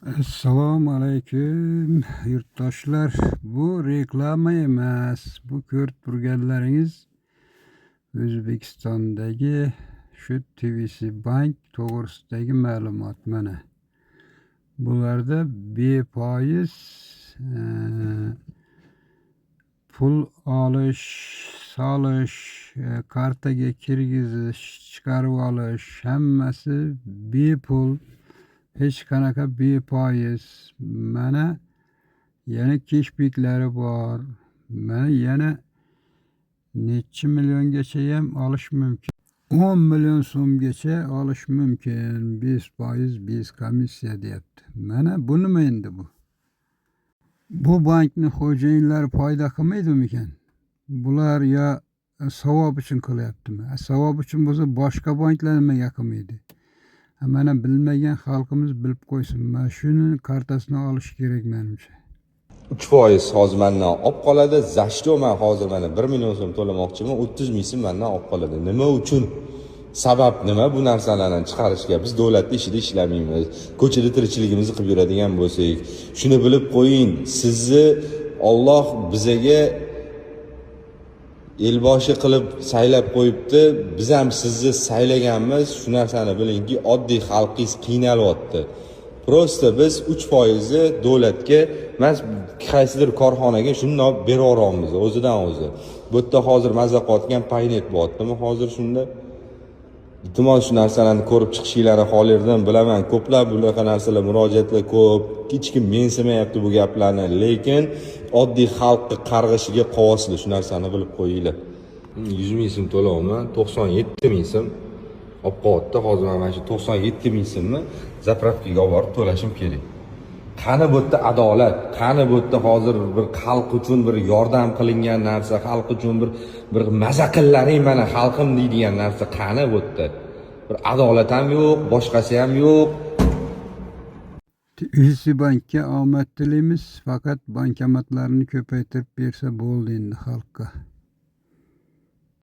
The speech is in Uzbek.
Assalomu alaykum yurtdoshlar. Bu reklama emas. Bu ko'rib turganlaringiz O'zbekistondagi shu TVC Bank to'g'risidagi ma'lumot. Mana bularda befoiz pul olish, solish, kartaga kirgizish, chiqarib olish hammasi bepul. Hech qanaqa befoiz. Mana yana cashbacklari bor. Mana yana necha milliongacha ham olish mumkin. 10 million so'mgacha olish mumkin. 5%, 5 komissiya deyapti. Mana bu nima endi bu? Bu bankni xo'jayinlari foyda qilmaydimikan? Bular yo savob uchun qilyaptimi? Savob uchun bo'lsa boshqa banklar nimaga qilmaydi? Mana bilmagan xalqimiz bilib qo'ysin. Mana shuni kartasini olish kerak menimcha. 3% hozir mendan olib qoladi. Zashto men hozir mana 1 million so'm to'lamoqchiman. 30 ming so'm mendan olib qoladi. Nima uchun? Sabab nima bu narsalarni chiqarishga? Biz davlatning ishida ishlamaymiz. Ko'chada tirikchiligimizni qilib yuradigan bo'lsak, shuni bilib qo'ying. Sizni Alloh bizaga elboshi qilib saylab qo'yibdi. Biz ham sizni saylaganmiz. Shu narsani bilingki, oddiy xalqingiz qiynalyapti. Prosta biz 3% davlatga emas, qaysidir korxonaga shuni olib beraveramiz o'zidan o'zi. Bu yerda hozir mazza qotgan paynet bo'lyaptimi hozir shunda? Iltimos shu narsalarni ko'rib chiqishingizni xohlardim. Bilaman, ko'plab bunaqa narsalar murojaatlar ko'p. Hech kim mensimayapti bu gaplarni, lekin oddiy xalqni qarg'ishiga qovosizlar, shu narsani bilib qo'yinglar. 100 ming so'm to'layman, 97 ming so'm olib qo'yapti. Hozir mana shu 97 ming so'mni zapravkaga olib borib to'lashim kerak. Qani bu yerda adolat? Qani bu yerda hozir bir xalq uchun bir yordam qilingan narsa, xalq uchun bir maza qillaring mana xalqim deydigan narsa qani bu yerda? Bir adolat ham yo'q, boshqasi ham yo'q. TVC Bankka omad tilaymiz. Faqat bankomatlarni ko'paytirib bersa bo'ldi endi xalqqa.